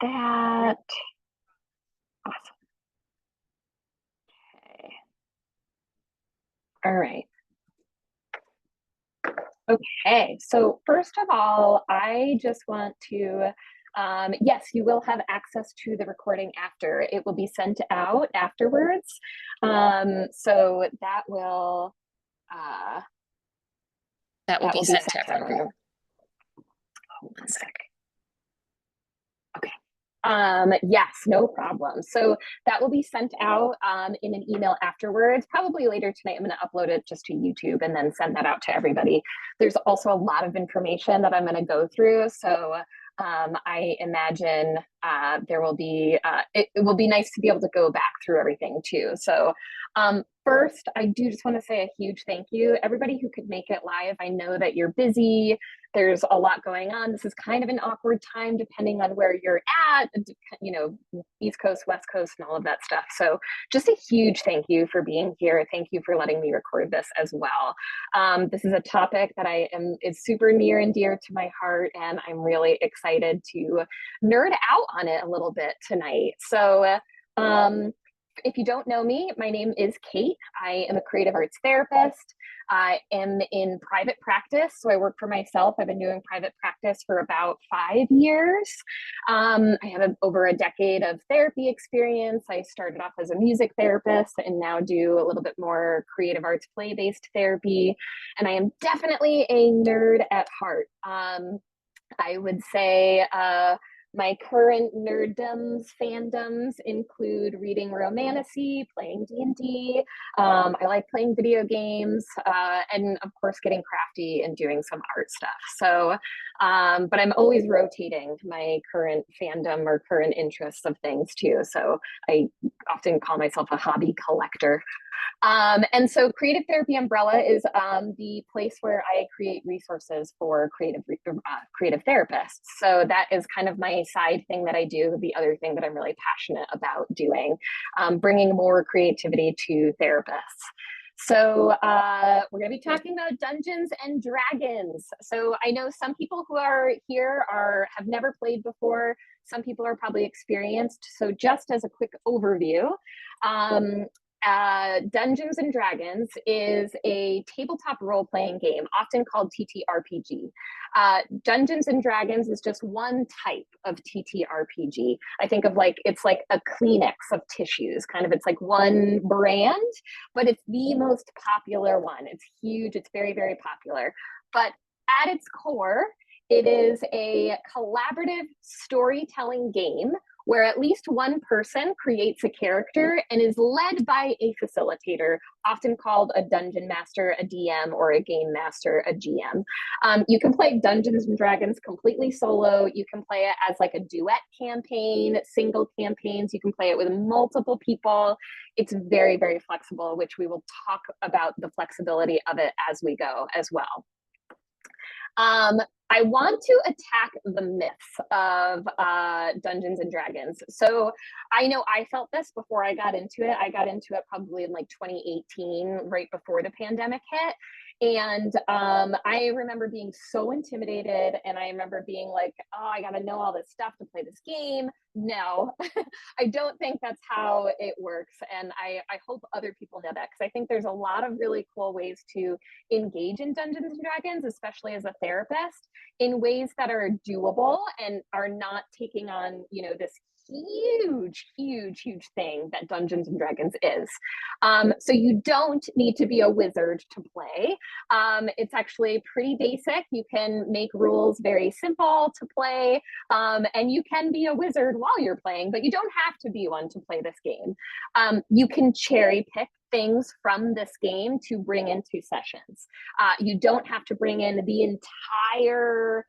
that. Awesome. Okay. All right. Okay. So first of all, I just want to, yes, you will have access to the recording after. It will be sent out afterwards. So uh, That will that be will be sent sent to to everyone. everyone. Hold one sec. Okay. Yes, no problem. So that will be sent out in an email afterwards, probably later tonight. I'm going to upload it just to YouTube and then send that out to everybody. There's also a lot of information that I'm going to go through. So I imagine it will be nice to be able to go back through everything too. So first, I do just want to say a huge thank you. Everybody who could make it live, I know that you're busy. There's a lot going on. This is kind of an awkward time depending on where you're at, you know, East Coast, West Coast, and all of that stuff. So just a huge thank you for being here. Thank you for letting me record this as well. This is a topic that is super near and dear to my heart, and I'm really excited to nerd out on it a little bit tonight. So if you don't know me, my name is Kate. I am a creative arts therapist. I am in private practice, so I work for myself. I've been doing private practice for about 5 years. I have over a decade of therapy experience. I started off as a music therapist and now do a little bit more creative arts play-based therapy. And I am definitely a nerd at heart. I would say my current fandoms include reading romantasy, playing D&D. I like playing video games, and of course getting crafty and doing some art stuff. So, but I'm always rotating my current fandom or current interests of things too. So I often call myself a hobby collector. And so Creative Therapy Umbrella is the place where I create resources for creative therapists. So that is kind of my side thing that I do, the other thing that I'm really passionate about doing, bringing more creativity to therapists. So we're going to be talking about Dungeons and Dragons. So I know some people who are here have never played before. Some people are probably experienced. So just as a quick overview, Dungeons and Dragons is a tabletop role playing game, often called TTRPG. Dungeons and Dragons is just one type of TTRPG. I think of it's like a Kleenex of tissues, kind of. It's like one brand, but it's the most popular one. It's huge, it's very, very popular. But at its core, it is a collaborative storytelling game where at least one person creates a character and is led by a facilitator, often called a dungeon master, a DM, or a game master, a GM. You can play Dungeons and Dragons completely solo. You can play it as like a duet campaign, single campaigns. You can play it with multiple people. It's very, very flexible, which we will talk about the flexibility of it as we go as well. I want to attack the myths of Dungeons and Dragons. So I know I felt this before I got into it. I got into it probably in like 2018, right before the pandemic hit. And I remember being so intimidated, and I remember being like, oh, I got to know all this stuff to play this game. No, I don't think that's how it works. And I hope other people know that, because I think there's a lot of really cool ways to engage in Dungeons and Dragons, especially as a therapist, in ways that are doable and are not taking on, you know, this huge thing that Dungeons and Dragons is. So you don't need to be a wizard to play. It's actually pretty basic. You can make rules very simple to play, and you can be a wizard while you're playing, but you don't have to be one to play this game. You can cherry pick things from this game to bring into sessions. You don't have to bring in the entire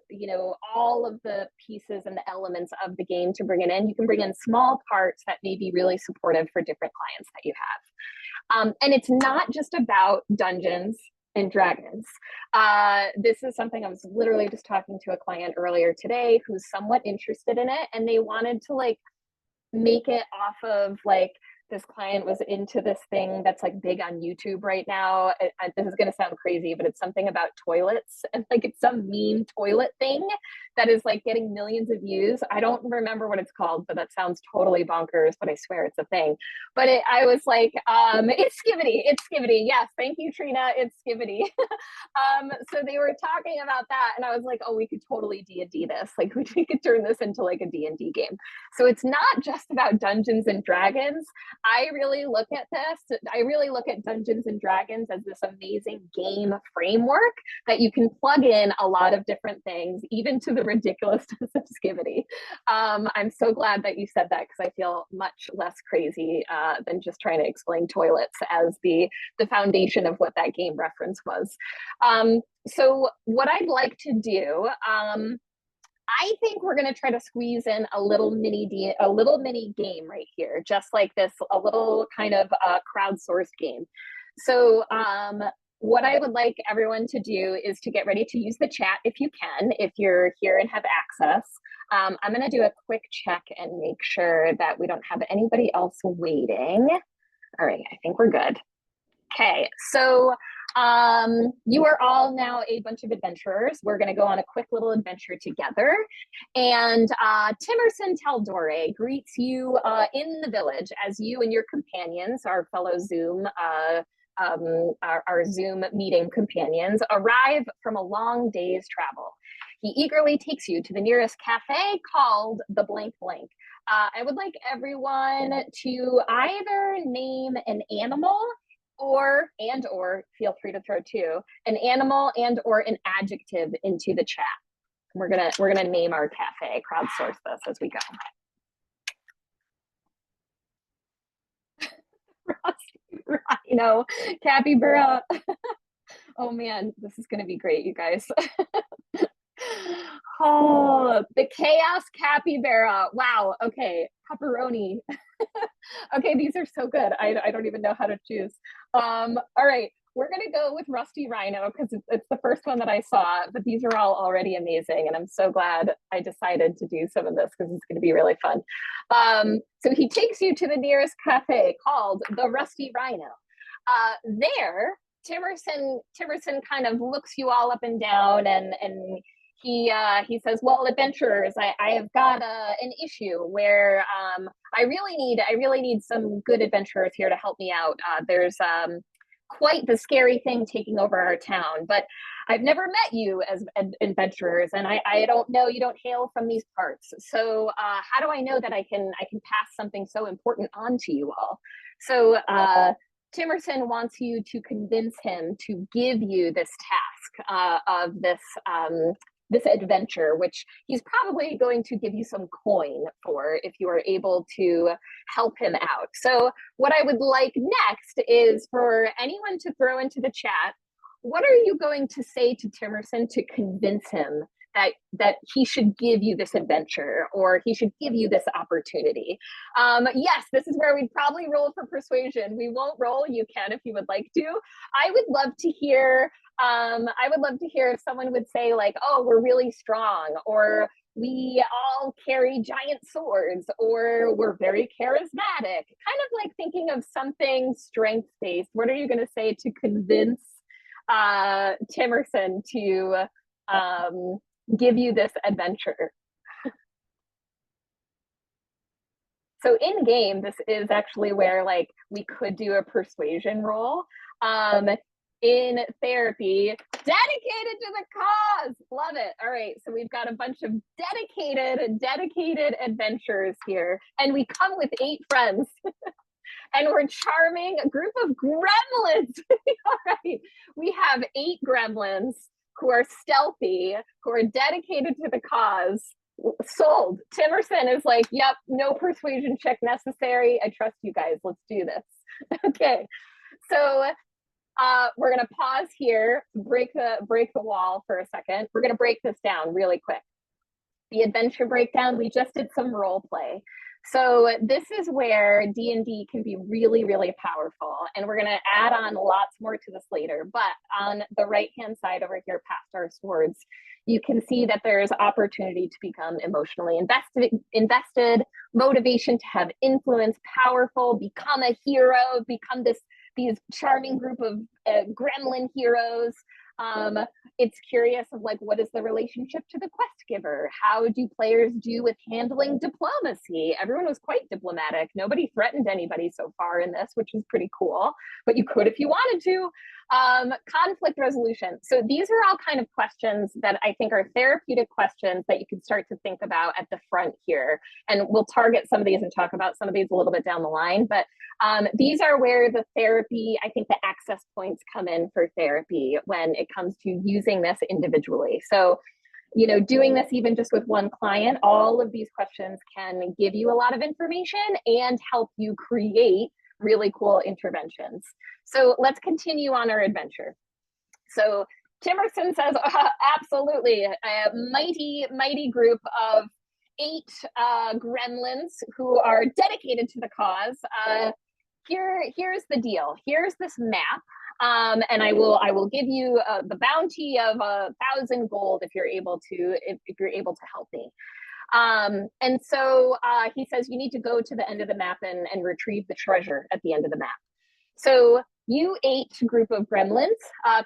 you know, all of the pieces and the elements of the game to bring it in. You can bring in small parts that may be really supportive for different clients that you have. And it's not just about Dungeons and Dragons. This is something I was literally just talking to a client earlier today who's somewhat interested in it, and they wanted to like make it off of like this client was into this thing that's like big on YouTube right now. This is going to sound crazy, but it's something about toilets, and like it's some meme toilet thing that is like getting millions of views. I don't remember what it's called, but that sounds totally bonkers, but I swear it's a thing. But I was like, it's Skivity. It's Skivity. Yes. Thank you, Trina. It's Skivity. So they were talking about that, and I was like, oh, we could totally D&D this. Like we could turn this into like a D&D game. So it's not just about Dungeons and Dragons. I really look at Dungeons and Dragons as this amazing game framework that you can plug in a lot of different things, even to the ridiculousness of Skivity. I'm so glad that you said that, because I feel much less crazy than just trying to explain toilets as the foundation of what that game reference was. So what I'd like to do, I think we're going to try to squeeze in a little mini game right here, just like this, a little kind of crowdsourced game. So what I would like everyone to do is to get ready to use the chat if you can, if you're here and have access. I'm going to do a quick check and make sure that we don't have anybody else waiting. All right, I think we're good. Okay, so you are all now a bunch of adventurers. We're going to go on a quick little adventure together. And Timerson Taldore greets you in the village as you and your companions, our fellow Zoom, our Zoom meeting companions, arrive from a long day's travel. He eagerly takes you to the nearest cafe called the Blank Blank. I would like everyone to either name an animal or feel free to throw two, an animal and or an adjective into the chat. We're gonna name our cafe, crowdsource this as we go. Rhino, capybara. Oh man, this is gonna be great, you guys. Oh, the chaos capybara. Wow. Okay, pepperoni. Okay, these are so good. I don't even know how to choose. All right, we're gonna go with Rusty Rhino because it's the first one that I saw, but these are all already amazing, and I'm so glad I decided to do some of this because it's gonna be really fun. So he takes you to the nearest cafe called the Rusty Rhino. There, Timerson kind of looks you all up and down, and he says, well, adventurers, I have got an issue where I really need some good adventurers here to help me out. There's quite the scary thing taking over our town, but I've never met you as adventurers, and I don't know, you don't hail from these parts. So how do I know that I can pass something so important on to you all? So Timerson wants you to convince him to give you this task of this adventure, which he's probably going to give you some coin for if you are able to help him out. So what I would like next is for anyone to throw into the chat, what are you going to say to Timerson to convince him that he should give you this adventure, or he should give you this opportunity? Yes, this is where we'd probably roll for persuasion. We won't roll. You can if you would like to. I would love to hear if someone would say like, oh, we're really strong, or we all carry giant swords, or we're very charismatic. Kind of like thinking of something strength-based. What are you going to say to convince Timerson to give you this adventure? So in game, this is actually where like we could do a persuasion roll. In therapy, dedicated to the cause. Love it. All right, so we've got a bunch of dedicated adventurers here, and we come with 8 friends. And we're charming a group of gremlins. All right, we have 8 gremlins who are stealthy, who are dedicated to the cause. Sold. Timerson is like, yep, no persuasion check necessary. I trust you guys. Let's do this. Okay, so we're gonna pause here, break the wall for a second. We're gonna break this down really quick. The adventure breakdown, we just did some role play. So this is where D&D can be really, really powerful. And we're gonna add on lots more to this later. But on the right-hand side over here, past our swords, you can see that there's opportunity to become emotionally invested, motivation to have influence, powerful, become a hero, become these charming group of gremlin heroes. It's curious of like, what is the relationship to the quest giver? How do players do with handling diplomacy? Everyone was quite diplomatic. Nobody threatened anybody so far in this, which is pretty cool, but you could if you wanted to. Conflict resolution. So these are all kind of questions that I think are therapeutic questions that you can start to think about at the front here. And we'll target some of these and talk about some of these a little bit down the line. But these are where the therapy, I think the access points come in for therapy when it comes to using this individually. So, you know, doing this even just with one client, all of these questions can give you a lot of information and help you create really cool interventions. So let's continue on our adventure. So Timerson says, absolutely, a mighty group of 8 gremlins who are dedicated to the cause. Here's the deal. Here's this map. And I will give you the bounty of 1,000 gold if you're able to help me. And so he says you need to go to the end of the map and retrieve the treasure at the end of the map. So you 8 group of gremlins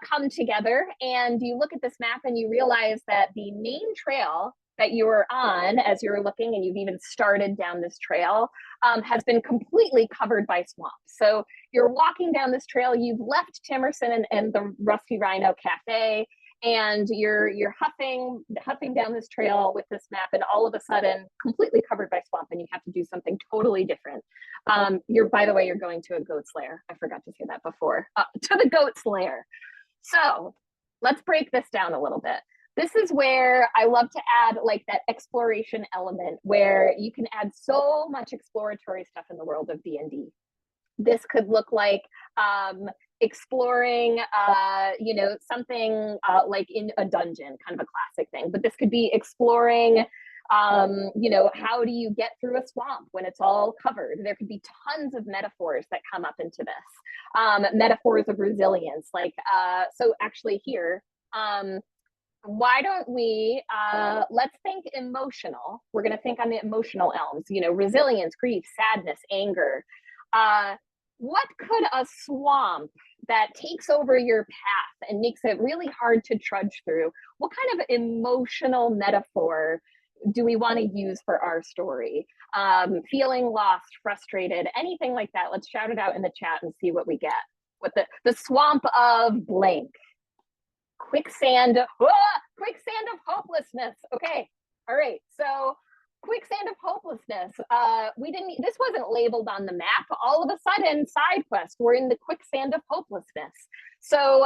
come together and you look at this map and you realize that the main trail that you were on as you were looking, and you've even started down this trail, has been completely covered by swamp. So you're walking down this trail, you've left Timerson and the Rusty Rhino Cafe, and you're huffing down this trail with this map, and all of a sudden completely covered by swamp, and you have to do something totally different. By the way, you're going to a goat's lair. I forgot to say that before. To the goat's lair. So let's break this down a little bit. This is where I love to add like that exploration element where you can add so much exploratory stuff in the world of D&D. This could look like exploring, something like in a dungeon, kind of a classic thing. But this could be exploring, how do you get through a swamp when it's all covered? There could be tons of metaphors that come up into this. Metaphors of resilience, like, so actually here, why don't we, let's think emotional. We're going to think on the emotional elms, resilience, grief, sadness, anger. What could a swamp that takes over your path and makes it really hard to trudge through, what kind of emotional metaphor do we want to use for our story? Feeling lost, frustrated, anything like that. Let's shout it out in the chat and see what we get. What the swamp of blank. Quicksand of hopelessness. Okay. All right. So quicksand of hopelessness. This wasn't labeled on the map. All of a sudden, side quest, we're in the quicksand of hopelessness. So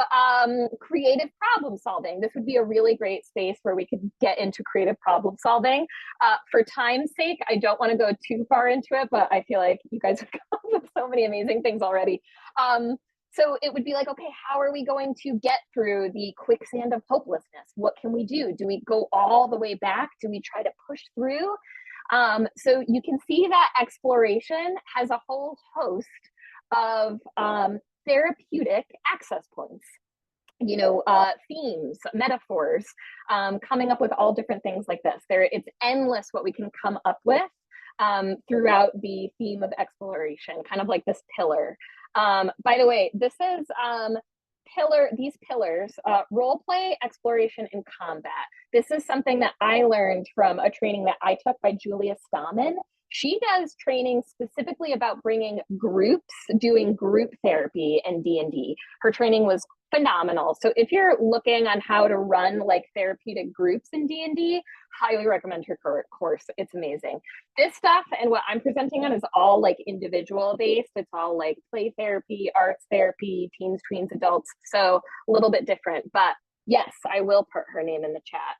creative problem solving. This would be a really great space where we could get into creative problem solving. For time's sake, I don't want to go too far into it, but I feel like you guys have come up with so many amazing things already. So it would be like, okay, how are we going to get through the quicksand of hopelessness? What can we do? Do we go all the way back? Do we try to push through? So you can see that exploration has a whole host of therapeutic access points, themes, metaphors, coming up with all different things like this. It's endless what we can come up with throughout the theme of exploration, kind of like this pillar. By the way, this is these pillars, role play, exploration, and combat. This is something that I learned from a training that I took by Julia Stammen. She does training specifically about bringing groups, doing group therapy in D&D. Her training was phenomenal. So if you're looking on how to run like therapeutic groups in D&D, highly recommend her course. It's amazing. This stuff and what I'm presenting on is all like individual based. It's all like play therapy, arts therapy, teens, tweens, adults. So a little bit different, but yes, I will put her name in the chat.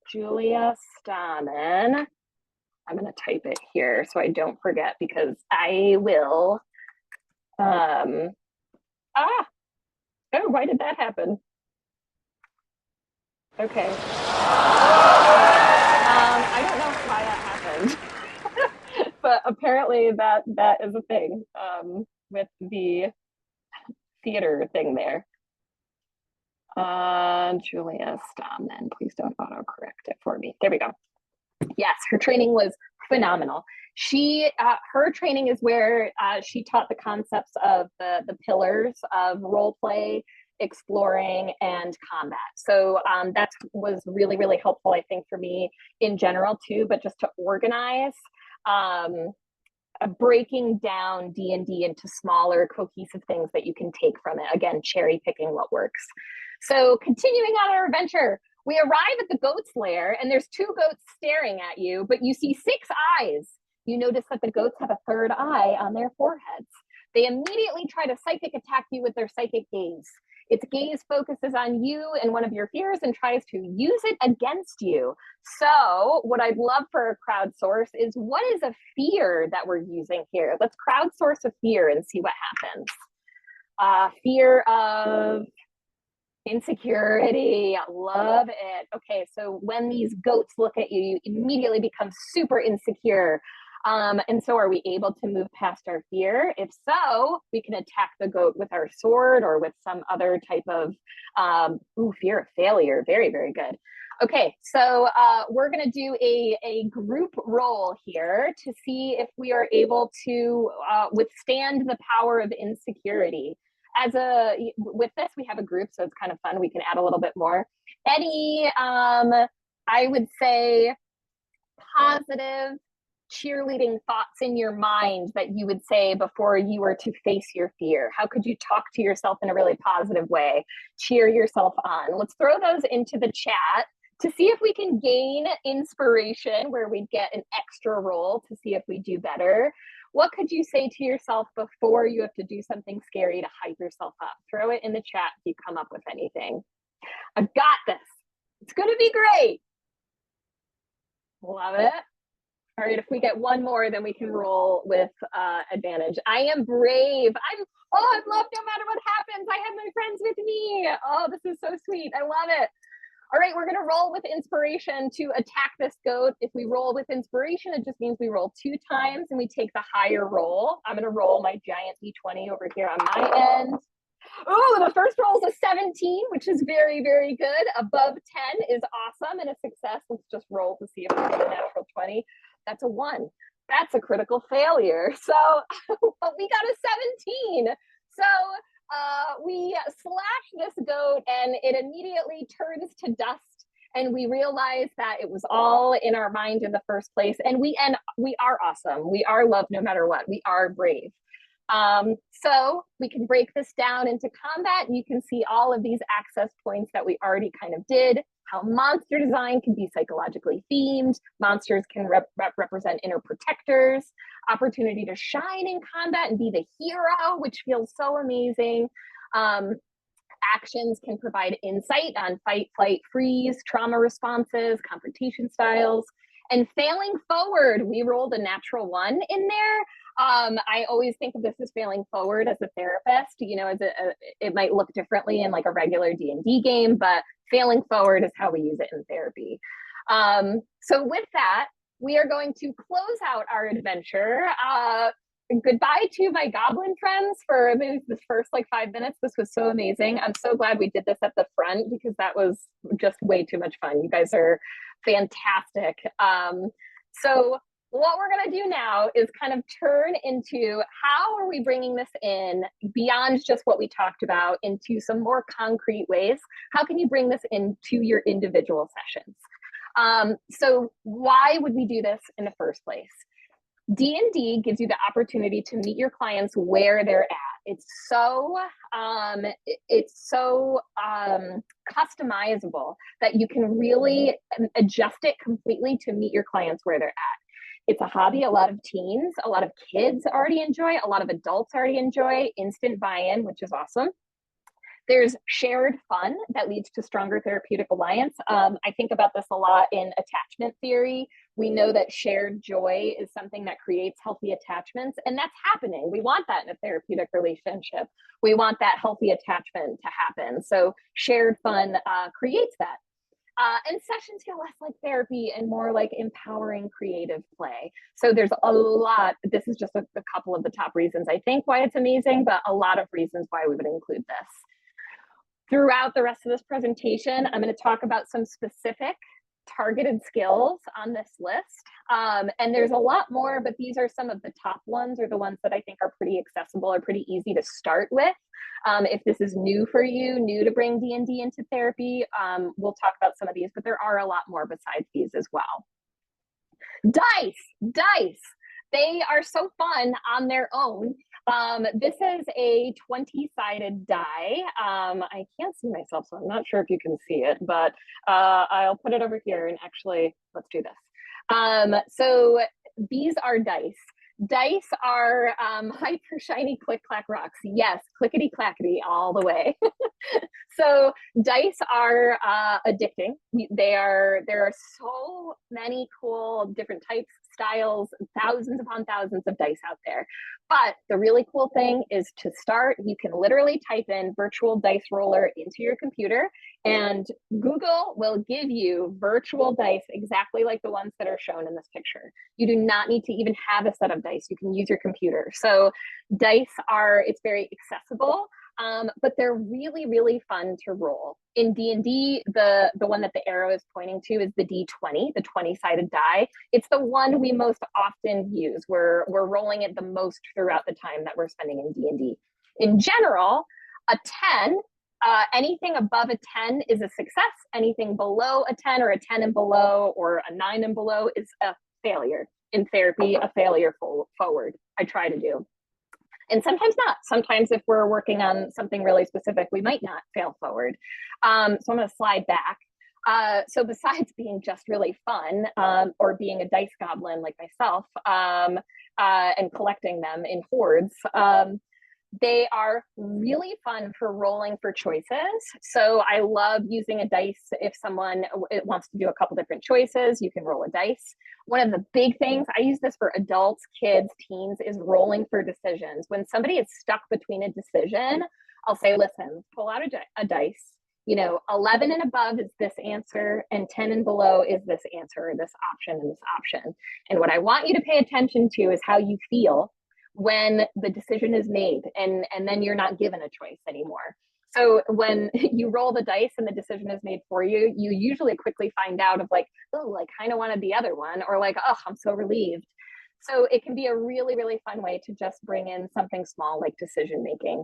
Julia Stammen. I'm going to type it here so I don't forget because I will. Oh, why did that happen? Okay. I don't know why that happened, but apparently that is a thing with the theater thing there. Julia Stammen, please don't autocorrect it for me. There we go. Yes, her training was phenomenal. Her training is where she taught the concepts of the pillars of role play, exploring, and combat. So that was really, really helpful, I think, for me in general too, but just to organize um, breaking down D&D into smaller cohesive things that you can take from it. Again, cherry picking what works. So continuing on our adventure, we arrive at the goat's lair and there's two goats staring at you, but you see six eyes. You notice that the goats have a third eye on their foreheads. They immediately try to psychic attack you with their psychic gaze. Its gaze focuses on you and one of your fears and tries to use it against you. So what I'd love for a crowdsource is, what is a fear that we're using here? Let's crowdsource a fear and see what happens. Fear of insecurity. Love it. Okay, so when these goats look at you, you immediately become super insecure. And so are we able to move past our fear? If so, we can attack the goat with our sword or with some other type of fear of failure. Very, very good. Okay, so we're going to do a group roll here to see if we are able to withstand the power of insecurity. With this, we have a group, so it's kind of fun. We can add a little bit more. Any, I would say, positive cheerleading thoughts in your mind that you would say before you were to face your fear? How could you talk to yourself in a really positive way? Cheer yourself on. Let's throw those into the chat to see if we can gain inspiration, where we get an extra roll to see if we do better. What could you say to yourself before you have to do something scary to hype yourself up? Throw it in the chat if you come up with anything. I've got this. It's going to be great. Love it. All right, if we get one more, then we can roll with advantage. I am brave. I'm loved no matter what happens. I have my friends with me. Oh, this is so sweet. I love it. All right, we're going to roll with inspiration to attack this goat. If we roll with inspiration, it just means we roll 2 times and we take the higher roll. I'm going to roll my giant D20 over here on my end. Oh, the first roll is a 17, which is very, very good. Above 10 is awesome and a success. Let's just roll to see if we get a natural 20. That's a 1. That's a critical failure. So we got a 17. So we slash this goat and it immediately turns to dust. And we realize that it was all in our mind in the first place. And we are awesome. We are loved no matter what. We are brave. So we can break this down into combat. You can see all of these access points that we already kind of did, how monster design can be psychologically themed. Monsters can represent inner protectors, opportunity to shine in combat and be the hero, which feels so amazing. Actions can provide insight on fight, flight, freeze, trauma responses, confrontation styles. And failing forward, we rolled a natural 1 in there. I always think of this as failing forward as a therapist. You know, it might look differently in like a regular D&D game, but failing forward is how we use it in therapy. So with that, we are going to close out our adventure. Goodbye to my goblin friends for this first like 5 minutes. This was so amazing. I'm so glad we did this at the front because that was just way too much fun. You guys are fantastic. So what we're going to do now is kind of turn into how are we bringing this in beyond just what we talked about into some more concrete ways. How can you bring this into your individual sessions? So why would we do this in the first place? D&D gives you the opportunity to meet your clients where they're at. It's so customizable that you can really adjust it completely to meet your clients where they're at. It's a hobby a lot of teens, a lot of kids already enjoy, a lot of adults already enjoy, instant buy-in, which is awesome. There's shared fun that leads to stronger therapeutic alliance. I think about this a lot in attachment theory. We know that shared joy is something that creates healthy attachments, and that's happening. We want that in a therapeutic relationship. We want that healthy attachment to happen. So shared fun creates that. And sessions feel less like therapy and more like empowering creative play. So there's a lot, this is just a couple of the top reasons I think why it's amazing, but a lot of reasons why we would include this. Throughout the rest of this presentation, I'm going to talk about some specific targeted skills on this list. And there's a lot more, but these are some of the top ones, or the ones that I think are pretty accessible or pretty easy to start with. If this is new for you, new to bring D&D into therapy, we'll talk about some of these, but there are a lot more besides these as well. Dice. They are so fun on their own. This is a 20-sided die. I can't see myself, so I'm not sure if you can see it, but I'll put it over here and actually, let's do this. So these are dice. Dice are hyper shiny click clack rocks. Yes, clickety clackety all the way. So dice are addicting. There are so many cool different types, styles, thousands upon thousands of dice out there. But the really cool thing is, to start, you can literally type in virtual dice roller into your computer, and Google will give you virtual dice exactly like the ones that are shown in this picture. You do not need to even have a set of dice. You can use your computer. So dice it's very accessible. But they're really, really fun to roll. In D&D, the one that the arrow is pointing to is the D20, the 20-sided die. It's the one we most often use. We're rolling it the most throughout the time that we're spending in D&D. In general, a 10, anything above a 10 is a success. Anything below a 10, or a 10 and below, or a 9 and below, is a failure. In therapy, a failure forward. I try to do. And sometimes not. Sometimes if we're working on something really specific, we might not fail forward. So I'm going to slide back. So besides being just really fun, or being a dice goblin like myself, and collecting them in hordes, they are really fun for rolling for choices. So I love using a dice. If someone wants to do a couple different choices, you can roll a dice. One of the big things, I use this for adults, kids, teens, is rolling for decisions. When somebody is stuck between a decision, I'll say, listen, pull out a dice. 11 and above is this answer, and 10 and below is this answer, or this option, and this option. And what I want you to pay attention to is how you feel when the decision is made, and then you're not given a choice anymore. So when you roll the dice and the decision is made for you, you usually quickly find out of like, oh, I kind of wanted the other one, or like, oh, I'm so relieved. So it can be a really, really fun way to just bring in something small like decision making.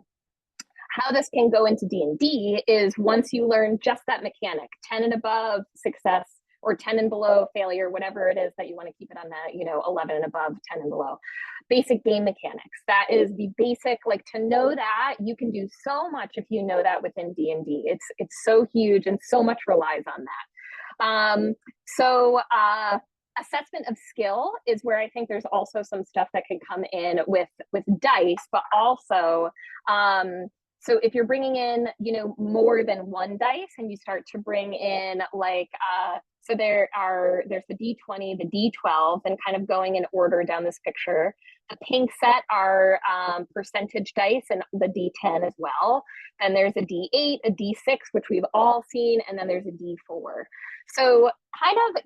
How this can go into D&D is, once you learn just that mechanic, 10 and above, success, or 10 and below, failure, whatever it is that you want to keep it on that, 11 and above, 10 and below. Basic game mechanics. That is the basic, to know that you can do so much if you know that within D&D. It's so huge, and so much relies on that. Assessment of skill is where I think there's also some stuff that can come in with dice, but also, so if you're bringing in, more than one dice, and you start to bring in so there's the D20, the D12, and kind of going in order down this picture. The pink set are percentage dice, and the D10 as well. Then there's a D8, a D6, which we've all seen, and then there's a D4. So kind of,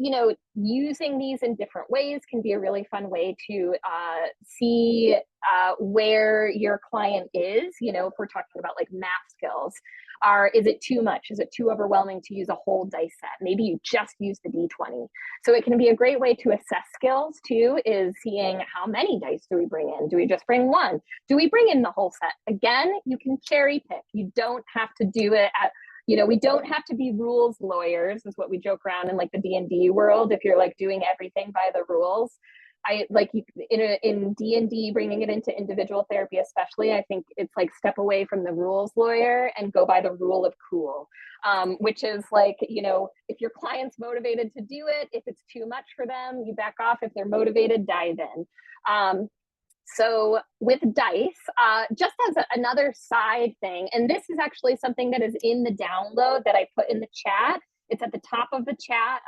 using these in different ways can be a really fun way to see where your client is, if we're talking about math skills. Is it too much? Is it too overwhelming to use a whole dice set? Maybe you just use the D20. So it can be a great way to assess skills too, is seeing how many dice do we bring in? Do we just bring one? Do we bring in the whole set? Again, you can cherry pick. You don't have to do it at, we don't have to be rules lawyers, is what we joke around in the D&D world. If you're doing everything by the rules, in D&D, bringing it into individual therapy especially, I think it's step away from the rules lawyer and go by the rule of cool, which is if your client's motivated to do it, if it's too much for them, you back off. If they're motivated, dive in. So with dice, just as another side thing, and this is actually something that is in the download that I put in the chat. It's at the top of the chat.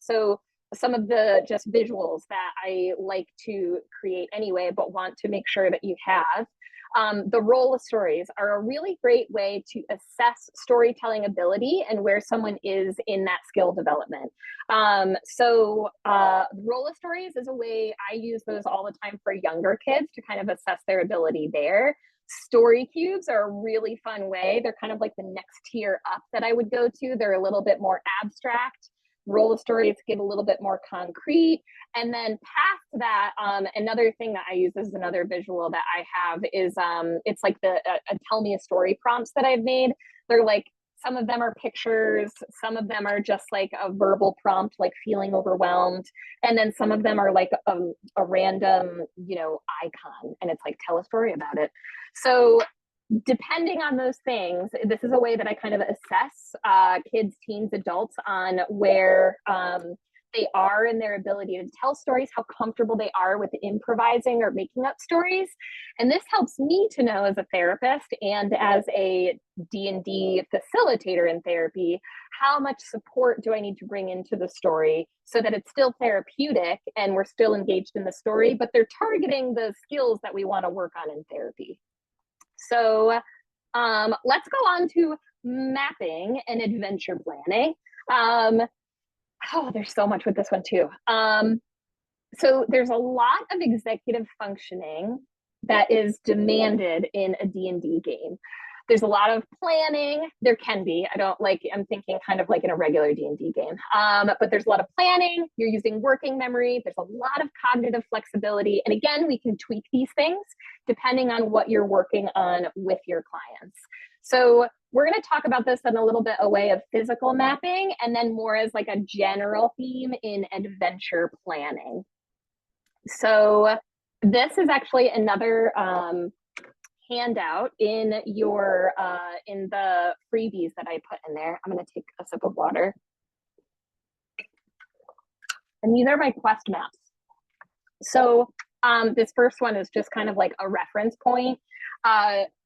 So some of the just visuals that I like to create anyway, but want to make sure that you have. The role of stories are a really great way to assess storytelling ability and where someone is in that skill development. Role of stories is a way I use those all the time for younger kids to kind of assess their ability there. Story cubes are a really fun way. They're kind of like the next tier up that I would go to. They're a little bit more abstract. roll of stories get a little bit more concrete. And then past that, another thing that I use as another visual that I have is it's like the tell me a story prompts that I've made. They're like, some of them are pictures, some of them are just like a verbal prompt, like feeling overwhelmed. And then some of them are like a random, icon, and it's like, tell a story about it. So depending on those things, this is a way that I kind of assess kids, teens, adults on where they are in their ability to tell stories, how comfortable they are with improvising or making up stories. And this helps me to know as a therapist and as a D&D facilitator in therapy, how much support do I need to bring into the story so that it's still therapeutic and we're still engaged in the story, but they're targeting the skills that we want to work on in therapy. So let's go on to mapping and adventure planning. There's so much with this one too. So there's a lot of executive functioning that is demanded in a D&D game. There's a lot of planning. There can be. I'm thinking kind of like in a regular D&D game. But there's a lot of planning. You're using working memory. There's a lot of cognitive flexibility. And again, we can tweak these things depending on what you're working on with your clients. So we're going to talk about this in a little bit a way of physical mapping and then more as like a general theme in adventure planning. So this is actually another handout in your in the freebies that I put in there. I'm going to take a sip of water. And these are my quest maps. So this first one is just kind of like a reference point.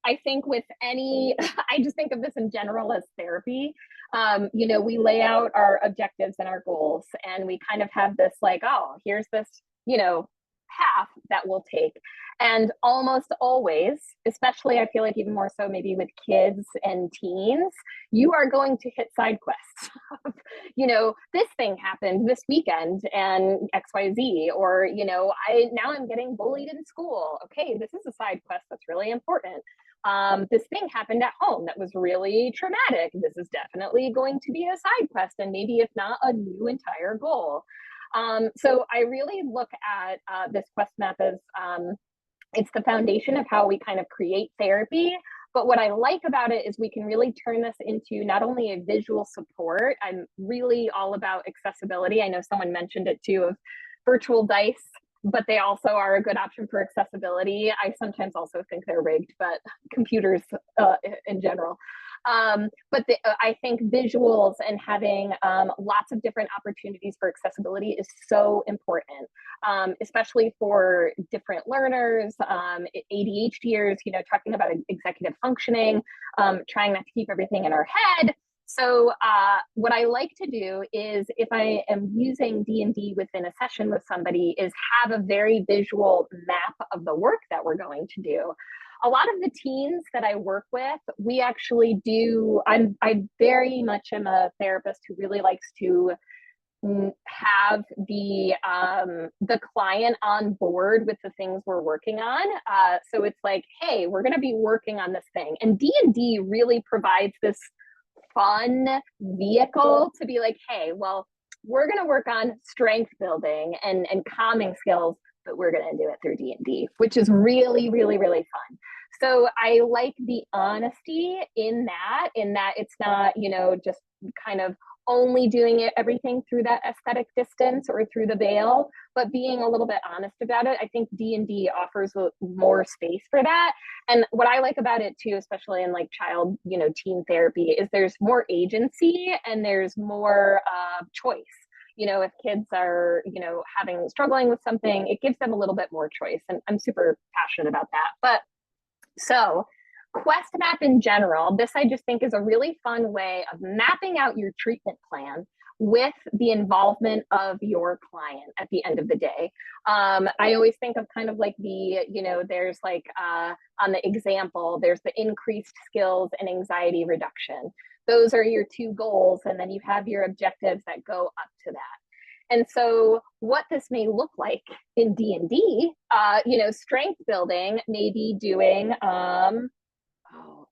I think with any, I just think of this in general as therapy. We lay out our objectives and our goals, and we kind of have this like, oh, here's this, path that we'll take. And almost always, especially I feel like even more so maybe with kids and teens, you are going to hit side quests. This thing happened this weekend and XYZ, or, I'm getting bullied in school. Okay, this is a side quest that's really important. This thing happened at home that was really traumatic. This is definitely going to be a side quest, and maybe if not a new entire goal. So I really look at this quest map as it's the foundation of how we kind of create therapy. But what I like about it is we can really turn this into not only a visual support. I'm really all about accessibility. I know someone mentioned it too, of virtual dice, but they also are a good option for accessibility. I sometimes also think they're rigged, but computers in general. I think visuals and having lots of different opportunities for accessibility is so important, especially for different learners, ADHDers, talking about executive functioning, trying not to keep everything in our head. So what I like to do is, if I am using D&D within a session with somebody, is have a very visual map of the work that we're going to do. A lot of the teens that I work with, we actually do, I very much am a therapist who really likes to have the client on board with the things we're working on. So it's like, hey, we're going to be working on this thing. And D&D really provides this fun vehicle to be like, hey, well, we're going to work on strength building and calming skills, but we're going to do it through D&D, which is really, really, really fun. So I like the honesty in that it's not, just kind of only doing everything through that aesthetic distance or through the veil, but being a little bit honest about it. I think D&D offers more space for that. And what I like about it too, especially in like child, teen therapy, is there's more agency and there's more choice. If kids are, struggling with something, it gives them a little bit more choice. And I'm super passionate about that. But so quest map in general, this I just think is a really fun way of mapping out your treatment plan with the involvement of your client at the end of the day. I always think of kind of like there's like on the example, there's the increased skills and anxiety reduction. Those are your two goals. And then you have your objectives that go up to that. And so what this may look like in D&D, strength building, maybe doing,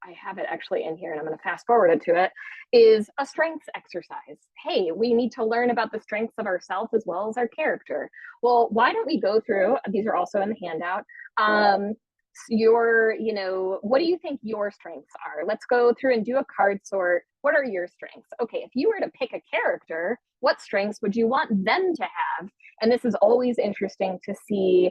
I have it actually in here and I'm going to fast forward it to it, is a strengths exercise. Hey, we need to learn about the strengths of ourselves as well as our character. Well, why don't we go through, these are also in the handout, what do you think your strengths are? Let's go through and do a card sort. What are your strengths? Okay, if you were to pick a character, what strengths would you want them to have? And this is always interesting to see,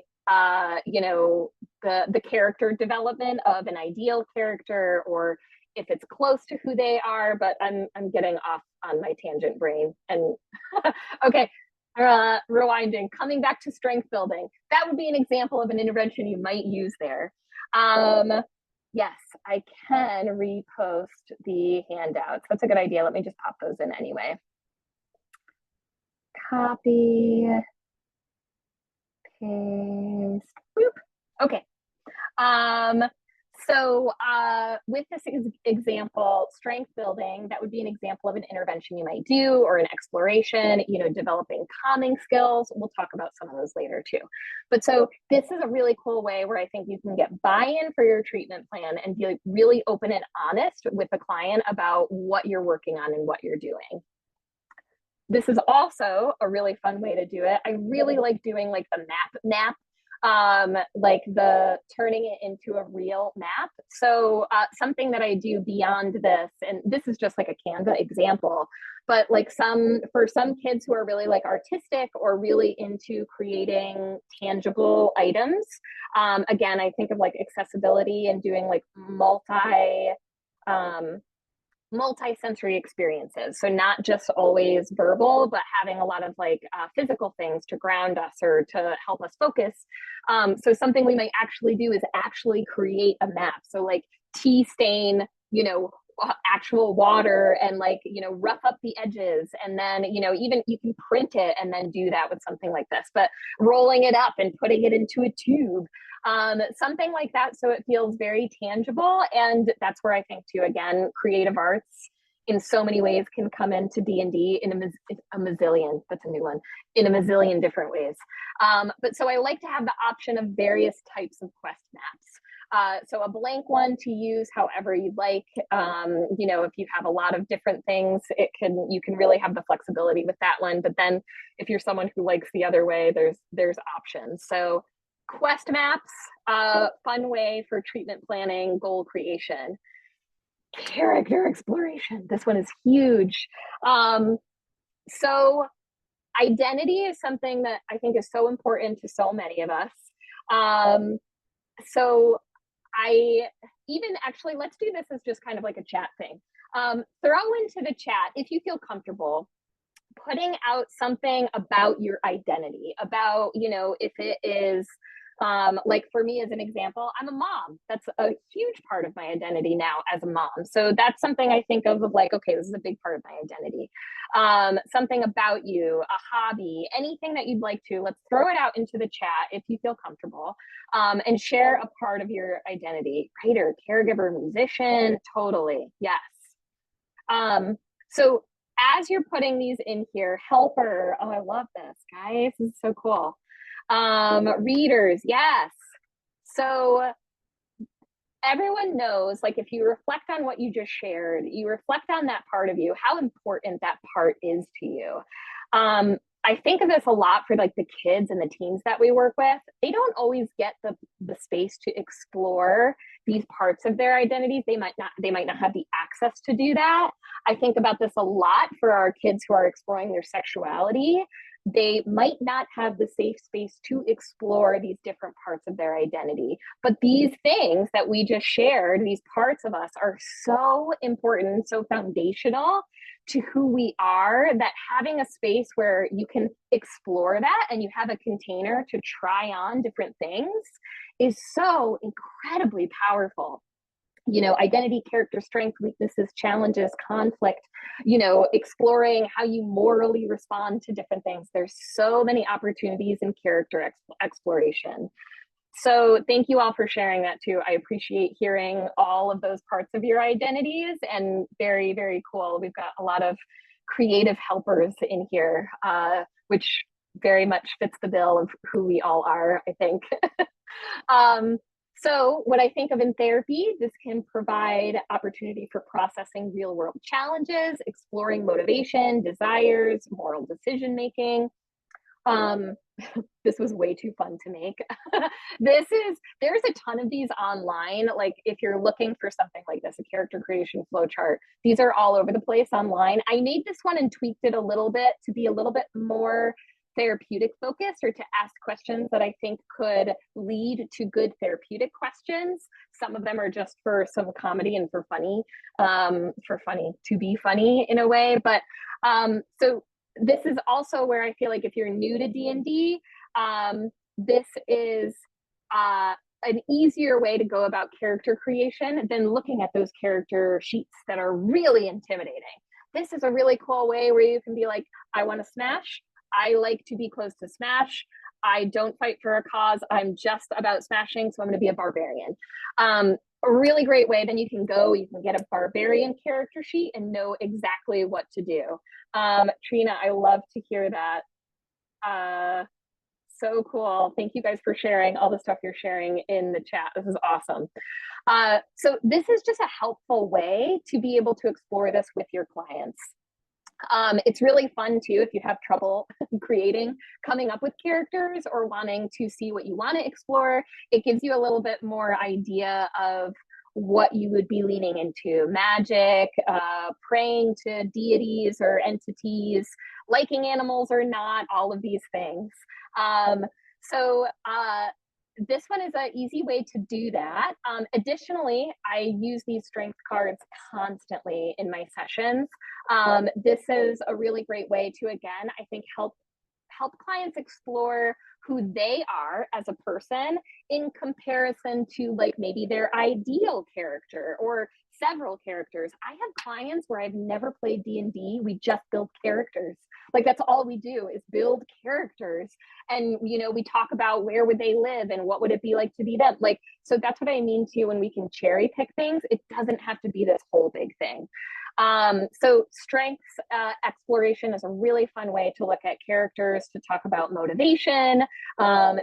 the character development of an ideal character, or if it's close to who they are. But I'm getting off on my tangent brain. And okay, rewinding, coming back to strength building. That would be an example of an intervention you might use there. Yes, I can repost the handouts. That's a good idea. Let me just pop those in anyway. Copy, paste, boop. Okay. With this example, strength building, that would be an example of an intervention you might do, or an exploration, developing calming skills. We'll talk about some of those later too. But so this is a really cool way where I think you can get buy-in for your treatment plan and be really open and honest with the client about what you're working on and what you're doing. This is also a really fun way to do it. I really like doing like the map, like the turning it into a real map. So something that I do beyond this, and this is just like a Canva example, but like for some kids who are really like artistic or really into creating tangible items, again, I think of like accessibility and doing like multi-sensory experiences. So not just always verbal, but having a lot of like physical things to ground us or to help us focus. So something we might actually do is actually create a map. So like tea stain, actual water, and like, rough up the edges. And then, even you can print it and then do that with something like this, but rolling it up and putting it into a tube. Something like that, so it feels very tangible. And that's where I think too, again, creative arts in so many ways can come into D&D in a mazillion, that's a new one, in a mazillion different ways. But so I like to have the option of various types of quest maps. So a blank one to use however you'd like. If you have a lot of different things, you can really have the flexibility with that one. But then if you're someone who likes the other way, there's options. So quest maps, fun way for treatment planning, goal creation. Character exploration. This one is huge. So identity is something that I think is so important to so many of us. So I even actually, let's do this as just kind of like a chat thing. Throw into the chat, if you feel comfortable, putting out something about your identity, about, if it is, like for me as an example, I'm a mom. That's a huge part of my identity now as a mom. So that's something I think of like, okay, this is a big part of my identity. Something about you, a hobby, anything that you'd like to, let's throw it out into the chat if you feel comfortable, and share a part of your identity. Writer, caregiver, musician, totally, yes. So as you're putting these in here, helper, oh, I love this, guys, this is so cool. Readers, yes. So everyone knows, like, if you reflect on what you just shared, you reflect on that part of you, how important that part is to you. I think of this a lot for like the kids and the teens that we work with. They don't always get the space to explore these parts of their identities. They might not have the access to do that. I think about this a lot for our kids who are exploring their sexuality. They might not have the safe space to explore these different parts of their identity. But these things that we just shared, these parts of us, are so important, so foundational to who we are, that having a space where you can explore that and you have a container to try on different things is so incredibly powerful. Identity, character, strength, weaknesses, challenges, conflict, exploring how you morally respond to different things. There's so many opportunities in character exploration. So thank you all for sharing that too. I appreciate hearing all of those parts of your identities, and very, very cool. We've got a lot of creative helpers in here, which very much fits the bill of who we all are, I think. So what I think of in therapy, this can provide opportunity for processing real world challenges, exploring motivation, desires, moral decision making. Um, this was way too fun to make. There's a ton of these online. Like if you're looking for something like this, a character creation flowchart, these are all over the place online. I made this one and tweaked it a little bit to be a little bit more therapeutic focused, or to ask questions that I think could lead to good therapeutic questions. Some of them are just for some comedy and for funny to be funny in a way. But so this is also where I feel like if you're new to D&D, this is an easier way to go about character creation than looking at those character sheets that are really intimidating. This is a really cool way where you can be like, I want to smash. I like to be close to smash. I don't fight for a cause. I'm just about smashing, so I'm going to be a barbarian. A really great way. Then you can get a barbarian character sheet and know exactly what to do. Trina, I love to hear that. So cool. Thank you guys for sharing all the stuff you're sharing in the chat. This is awesome. So this is just a helpful way to be able to explore this with your clients. It's really fun too if you have trouble coming up with characters or wanting to see what you want to explore. It gives you a little bit more idea of what you would be leaning into: magic, praying to deities or entities, liking animals or not, all of these things. So this one is an easy way to do that. Additionally, I use these strength cards constantly in my sessions. This is a really great way to, again, I think help clients explore who they are as a person in comparison to like maybe their ideal character or several characters. I have clients where I've never played D&D. We just build characters. Like that's all we do is build characters. And, you know, we talk about where would they live and what would it be like to be them. Like, so that's what I mean too, when we can cherry pick things, it doesn't have to be this whole big thing. So strengths exploration is a really fun way to look at characters, to talk about motivation.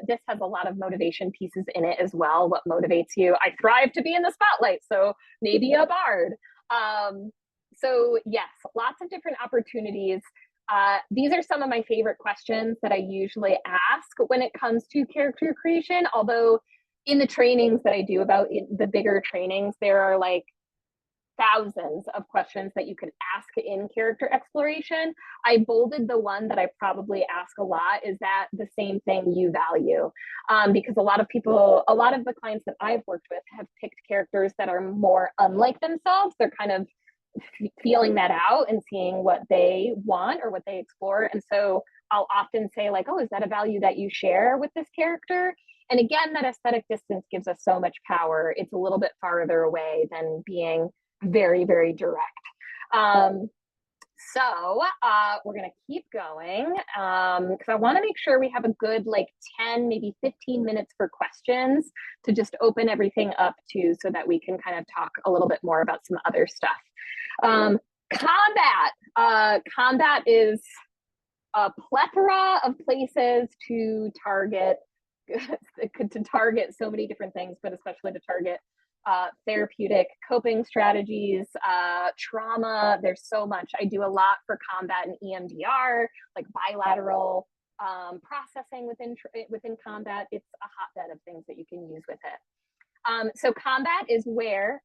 This has a lot of motivation pieces in it as well. What motivates you? I thrive to be in the spotlight, so maybe a bard. So yes, lots of different opportunities. These are some of my favorite questions that I usually ask when it comes to character creation. Although in the trainings that I do, about the bigger trainings, there are like thousands of questions that you can ask in character exploration. I bolded the one that I probably ask a lot: is that the same thing you value? Because a lot of the clients that I've worked with have picked characters that are more unlike themselves. They're kind of feeling that out and seeing what they want or what they explore. And so I'll often say like, oh, is that a value that you share with this character? And again, that aesthetic distance gives us so much power. It's a little bit farther away than being very, very direct. So we're going to keep going because I want to make sure we have a good like 10, maybe 15 minutes for questions to just open everything up to, so that we can kind of talk a little bit more about some other stuff. Combat. Combat is a plethora of places to target so many different things, but especially to target therapeutic coping strategies, trauma. There's so much. I do a lot for combat and EMDR, like bilateral processing within combat. It's a hotbed of things that you can use with it. So combat is where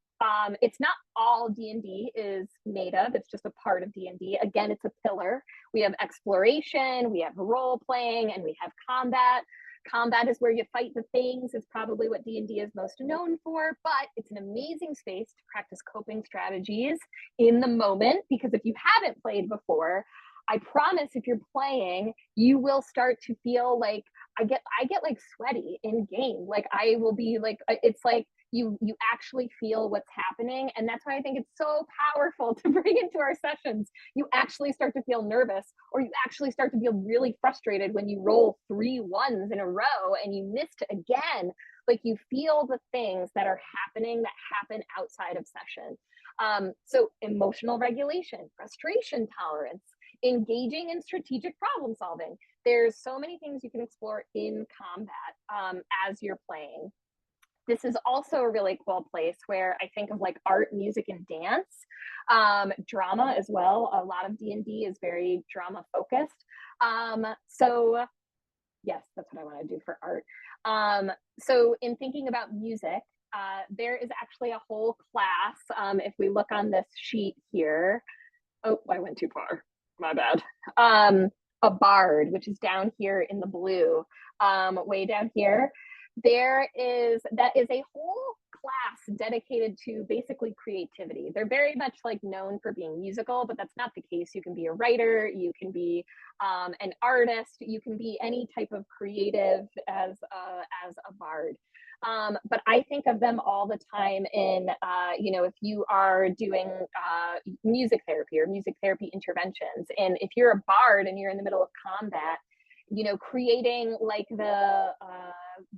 it's not all D&D is made of. It's just a part of D&D. Again, it's a pillar. We have exploration, we have role playing, and we have combat. Combat is where you fight the things. It's probably what D&D is most known for, but it's an amazing space to practice coping strategies in the moment, because if you haven't played before, I promise if you're playing, you will start to feel like I get like sweaty in game. Like I will be like, it's like you actually feel what's happening. And that's why I think it's so powerful to bring into our sessions. You actually start to feel nervous, or you actually start to feel really frustrated when you roll 3 ones in a row and you missed again. Like you feel the things that are happening that happen outside of session. So emotional regulation, frustration tolerance, engaging in strategic problem solving. There's so many things you can explore in combat as you're playing. This is also a really cool place where I think of like art, music, and dance, drama as well. A lot of D&D is very drama focused. So yes, that's what I want to do for art. So in thinking about music, there is actually a whole class. If we look on this sheet here, oh, I went too far. My bad. A bard, which is down here in the blue, way down here. That is a whole class dedicated to basically creativity. They're very much like known for being musical, but that's not the case. You can be a writer, you can be an artist, you can be any type of creative as a bard. But I think of them all the time in, if you are doing music therapy or music therapy interventions, and if you're a bard and you're in the middle of combat, creating like the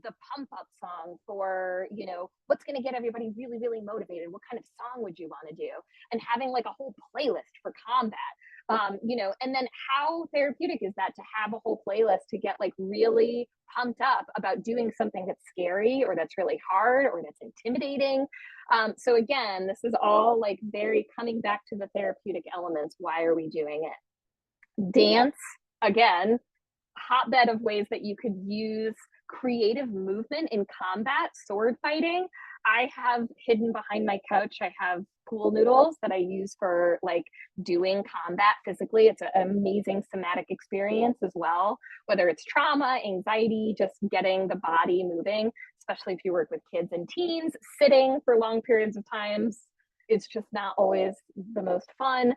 pump up song for, what's going to get everybody really, really motivated. What kind of song would you want to do? And having like a whole playlist for combat. And then how therapeutic is that to have a whole playlist to get like really pumped up about doing something that's scary or that's really hard or that's intimidating. So again, this is all like very coming back to the therapeutic elements. Why are we doing it? Dance, again, hotbed of ways that you could use creative movement in combat, sword fighting. I have hidden behind my couch, I have pool noodles that I use for like doing combat physically. It's an amazing somatic experience as well, whether it's trauma, anxiety, just getting the body moving, especially if you work with kids and teens. Sitting for long periods of times, it's just not always the most fun.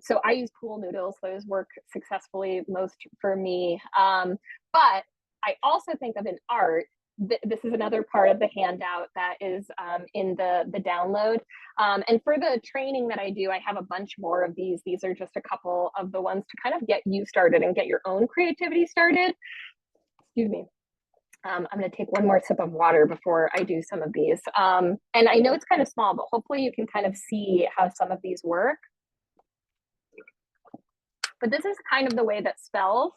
So I use pool noodles. Those work successfully most for me. But I also think of in art, this is another part of the handout that is in the download. And for the training that I do, I have a bunch more of these. These are just a couple of the ones to kind of get you started and get your own creativity started. Excuse me. I'm going to take one more sip of water before I do some of these. And I know it's kind of small, but hopefully you can kind of see how some of these work. But this is kind of the way that spells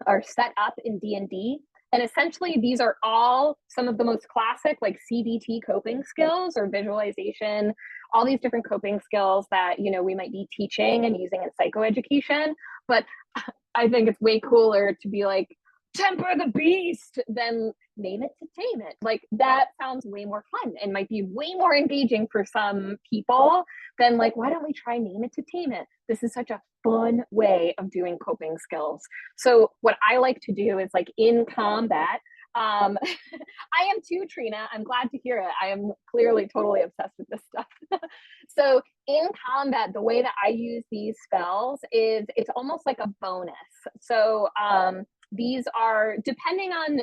are set up in D&D. And essentially, these are all some of the most classic, like CBT coping skills or visualization, all these different coping skills that, we might be teaching and using in psychoeducation. But I think it's way cooler to be like, temper the beast, than name it to tame it. Like that sounds way more fun and might be way more engaging for some people than like, why don't we try name it to tame it? This is such a fun way of doing coping skills. So what I like to do is like in combat, I am too, Trina. I'm glad to hear it. I am clearly totally obsessed with this stuff. So in combat, the way that I use these spells is it's almost like a bonus. So these are depending on,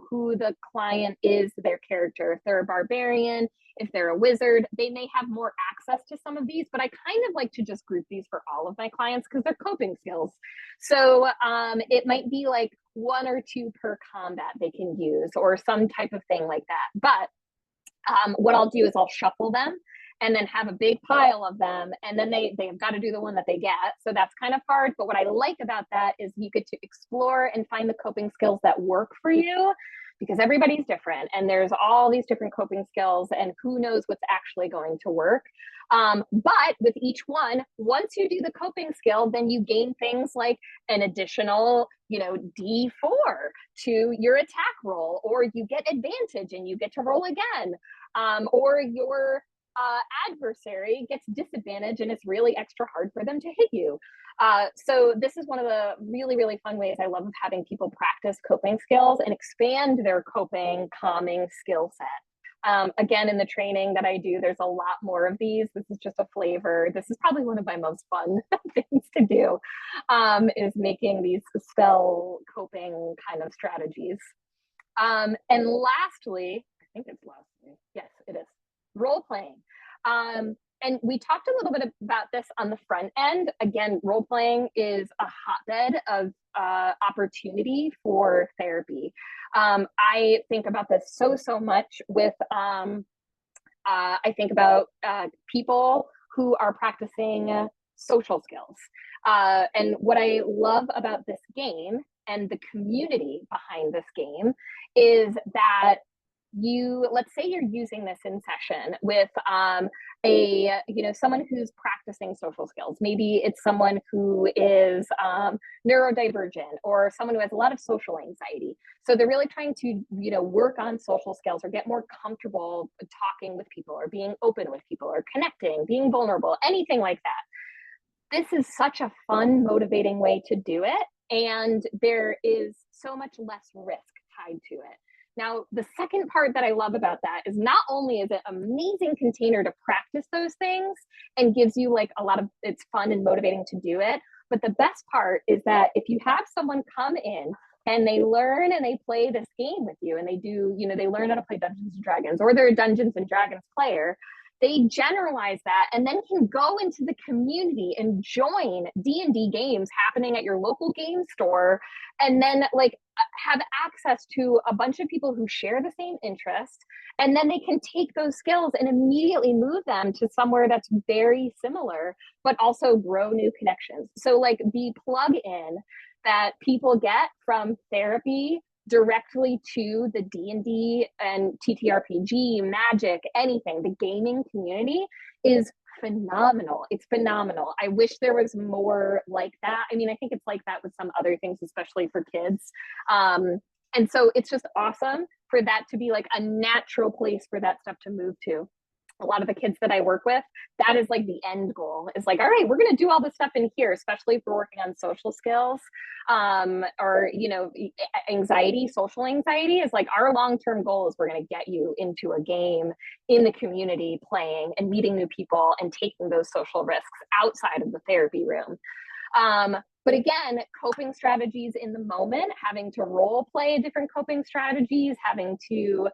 who the client is, their character. If they're a barbarian, if they're a wizard, they may have more access to some of these, but I kind of like to just group these for all of my clients because they're coping skills. So it might be like 1 or 2 per combat they can use or some type of thing like that. But what I'll do is I'll shuffle them and then have a big pile of them. And then they've got to do the one that they get. So that's kind of hard. But what I like about that is you get to explore and find the coping skills that work for you because everybody's different. And there's all these different coping skills and who knows what's actually going to work. But with each one, once you do the coping skill, then you gain things like an additional, D4 to your attack roll, or you get advantage and you get to roll again, or your adversary gets disadvantage and it's really extra hard for them to hit you. So this is one of the really, really fun ways I love having people practice coping skills and expand their coping, calming skill set. Again, in the training that I do, there's a lot more of these. This is just a flavor. This is probably one of my most fun things to do, is making these spell coping kind of strategies. And lastly, I think it's lastly, yes, it is, role playing. And we talked a little bit about this on the front end. Again, role playing is a hotbed of opportunity for therapy. I think about this so much with, I think about people who are practicing social skills. And what I love about this game and the community behind this game is that let's say you're using this in session with someone who's practicing social skills. Maybe it's someone who is neurodivergent, or someone who has a lot of social anxiety. So they're really trying to, work on social skills or get more comfortable talking with people or being open with people or connecting, being vulnerable, anything like that. This is such a fun, motivating way to do it. And there is so much less risk tied to it. Now, the second part that I love about that is not only is it an amazing container to practice those things and gives you like a lot of, it's fun and motivating to do it. But the best part is that if you have someone come in and they learn and they play this game with you and they do, they learn how to play Dungeons and Dragons, or they're a Dungeons and Dragons player, they generalize that and then can go into the community and join D&D games happening at your local game store, and then like have access to a bunch of people who share the same interest, and then they can take those skills and immediately move them to somewhere that's very similar, but also grow new connections. So like the plug-in that people get from therapy directly to the D&D and TTRPG, Magic, anything, the gaming community is phenomenal. It's phenomenal. I wish there was more like that. I mean, I think it's like that with some other things, especially for kids. And so it's just awesome for that to be like a natural place for that stuff to move to. A lot of the kids that I work with, that is like the end goal, is like, all right, we're going to do all this stuff in here, especially if we're working on social skills, or, anxiety, social anxiety is like our long-term goal is we're going to get you into a game in the community playing and meeting new people and taking those social risks outside of the therapy room. But again, coping strategies in the moment, having to role play different coping strategies, having to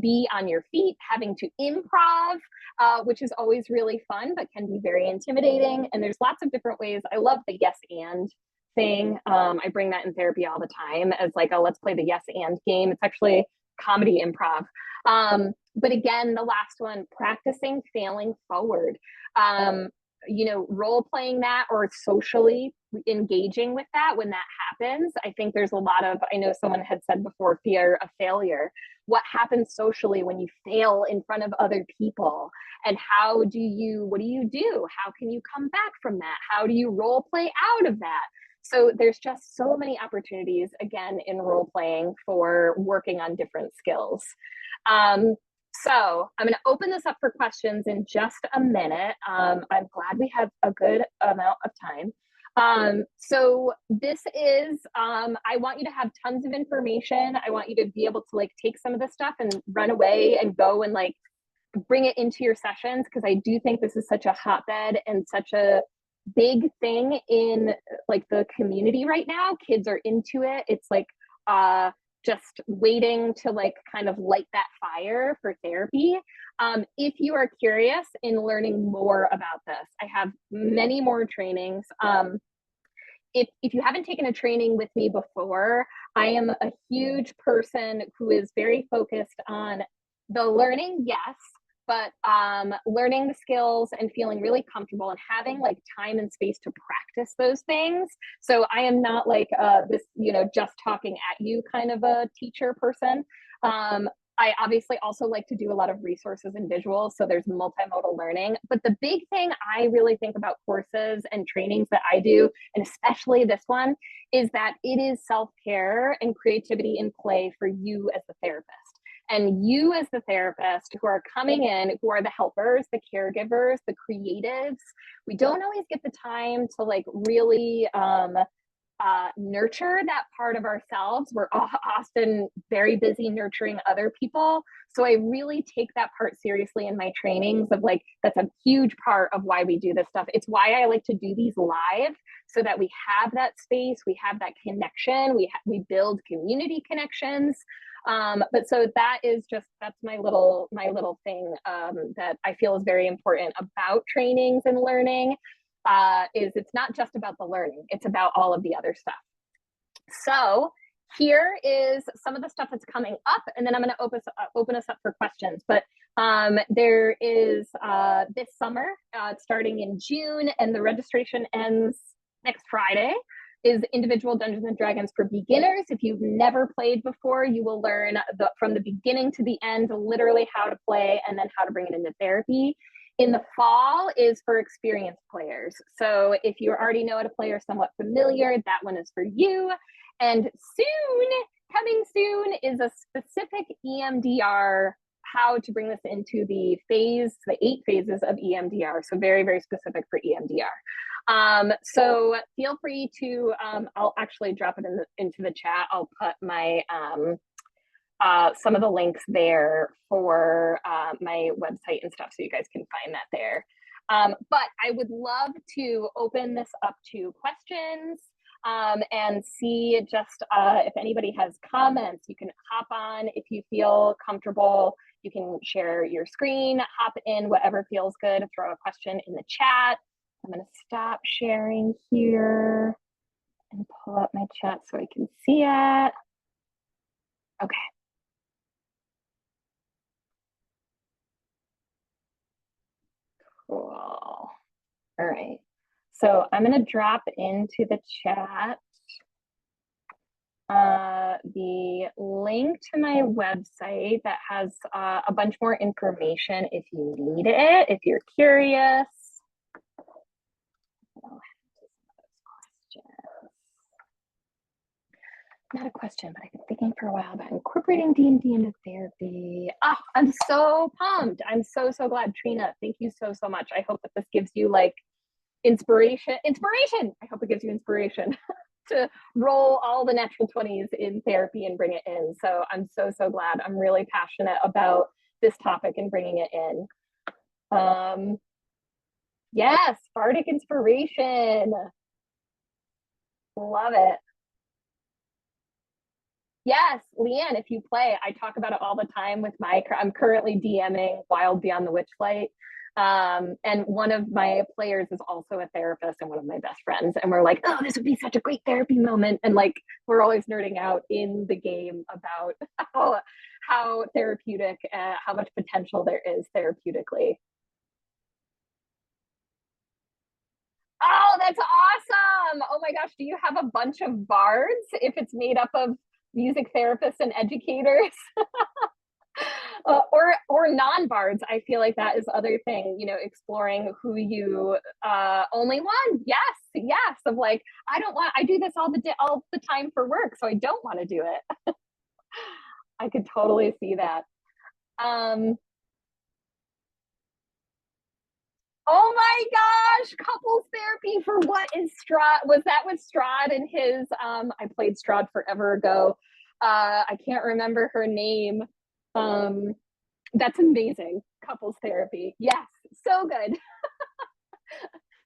be on your feet, having to improv, which is always really fun, but can be very intimidating. And there's lots of different ways. I love the yes and thing. I bring that in therapy all the time as like, let's play the yes and game. It's actually comedy improv. But again, the last one, practicing failing forward. Role playing that or socially engaging with that when that happens. I think there's a lot of, I know someone had said before, fear of failure. What happens socially when you fail in front of other people? And what do you do? How can you come back from that? How do you role play out of that? So there's just so many opportunities, again, in role playing for working on different skills. So I'm going to open this up for questions in just a minute. I'm glad we have a good amount of time. So this is, I want you to have tons of information. I want you to be able to like take some of this stuff and run away and go and like bring it into your sessions, because I do think this is such a hotbed and such a big thing in like the community right now. Kids are into it. It's like, just waiting to like kind of light that fire for therapy. If you are curious in learning more about this, I have many more trainings. If you haven't taken a training with me before, I am a huge person who is very focused on the learning, yes, but learning the skills and feeling really comfortable and having like time and space to practice those things. So I am not like this, just talking at you kind of a teacher person. I obviously also like to do a lot of resources and visuals. So there's multimodal learning. But the big thing I really think about courses and trainings that I do, and especially this one, is that it is self-care and creativity in play for you as the therapist. And you as the therapist who are coming in, who are the helpers, the caregivers, the creatives, we don't always get the time to like really nurture that part of ourselves. We're often very busy nurturing other people. So I really take that part seriously in my trainings of like, that's a huge part of why we do this stuff. It's why I like to do these live, so that we have that space, we have that connection, we build community connections. But so that's my little thing that I feel is very important about trainings and learning, is it's not just about the learning, it's about all of the other stuff. So here is some of the stuff that's coming up, and then I'm going to open us up for questions. But there is this summer, starting in June, and the registration ends next Friday. is individual Dungeons and Dragons for beginners. If you've never played before, you will learn from the beginning to the end, literally how to play and then how to bring it into therapy. In the fall is for experienced players. So if you already know how to play or somewhat familiar, that one is for you. And coming soon, is a specific EMDR, how to bring this into the 8 phases of EMDR. So very, very specific for EMDR. So feel free to, I'll actually drop it into the chat. I'll put my, some of the links there for my website and stuff, so you guys can find that there. But I would love to open this up to questions and see just if anybody has comments. You can hop on if you feel comfortable. You can share your screen, hop in, whatever feels good, throw a question in the chat. I'm going to stop sharing here and pull up my chat so I can see it. Okay. Cool. All right. So I'm going to drop into the chat the link to my website that has a bunch more information if you need it, if you're curious. Not a question, but I've been thinking for a while about incorporating D&D into therapy. Oh, I'm so pumped. I'm so glad. Trina, thank you so much. I hope that this gives you like inspiration. I hope it gives you inspiration to roll all the natural 20s in therapy and bring it in. So I'm so glad. I'm really passionate about this topic and bringing it in. Yes, Bardic inspiration. Love it. Yes, Leanne, if you play, I talk about it all the time with I'm currently DMing Wild Beyond the Witchlight. And one of my players is also a therapist and one of my best friends. And we're like, oh, this would be such a great therapy moment. And like, we're always nerding out in the game about how therapeutic, how much potential there is therapeutically. Oh, that's awesome. Oh my gosh, do you have a bunch of bards if it's made up of music therapists and educators? Or non-bards. I feel like that is other thing, you know, exploring who you only one. Yes, of like, I do this all the time for work, so I don't want to do it. I could totally see that. Oh my gosh, couples therapy for what is Strahd? Was that with Strahd and his I played Strahd forever ago. I can't remember her name. That's amazing. Couples therapy. Yes, so good.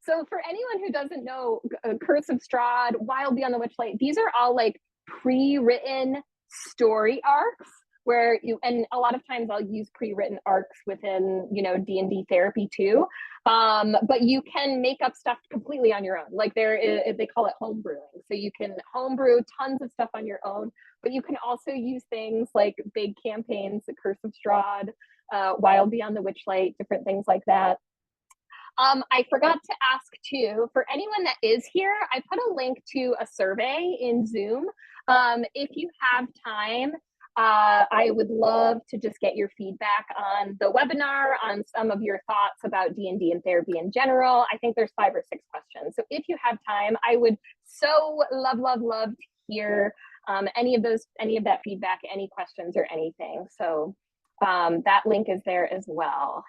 So for anyone who doesn't know, Curse of Strahd, Wild Beyond the Witchlight, these are all like pre-written story arcs where and a lot of times I'll use pre-written arcs within, you know, D&D therapy too. But you can make up stuff completely on your own. Like they call it home brewing. So you can homebrew tons of stuff on your own, but you can also use things like big campaigns, the Curse of Strahd, Wild Beyond the Witchlight, different things like that. I forgot to ask too, for anyone that is here, I put a link to a survey in Zoom. If you have time, I would love to just get your feedback on the webinar, on some of your thoughts about D&D and therapy in general. I think there's 5 or 6 questions. So if you have time, I would so love to hear any of that feedback, any questions or anything. So that link is there as well.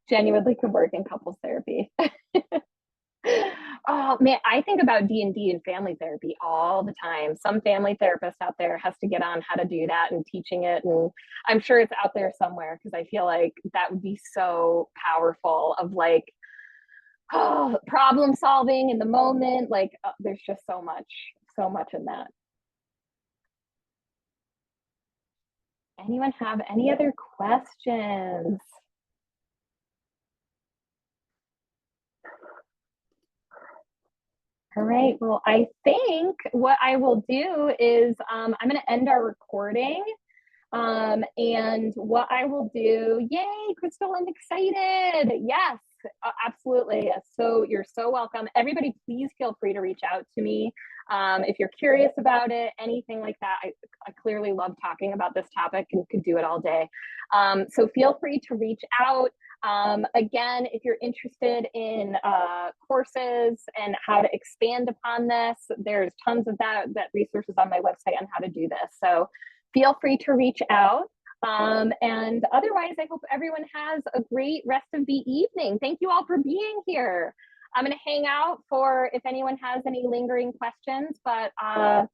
Genuinely could work in couples therapy. Oh man, I think about D&D and family therapy all the time. Some family therapist out there has to get on how to do that and teaching it, and I'm sure it's out there somewhere, because I feel like that would be so powerful of like problem solving in the moment. Like there's just so much in that. Anyone have any other questions? All right, well, I think what I will do is I'm going to end our recording. And what I will do, yay, Crystal, I'm excited. Yes. absolutely. So you're so welcome. Everybody, please feel free to reach out to me if you're curious about it, anything like that. I clearly love talking about this topic and could do it all day. So feel free to reach out. Again, if you're interested in courses and how to expand upon this, there's tons of that resources on my website on how to do this. So feel free to reach out. And otherwise, I hope everyone has a great rest of the evening. Thank you all for being here. I'm going to hang out for if anyone has any lingering questions, but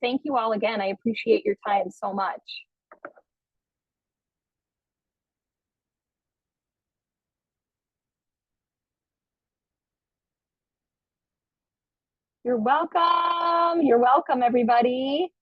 thank you all again. I appreciate your time so much. You're welcome. You're welcome, everybody.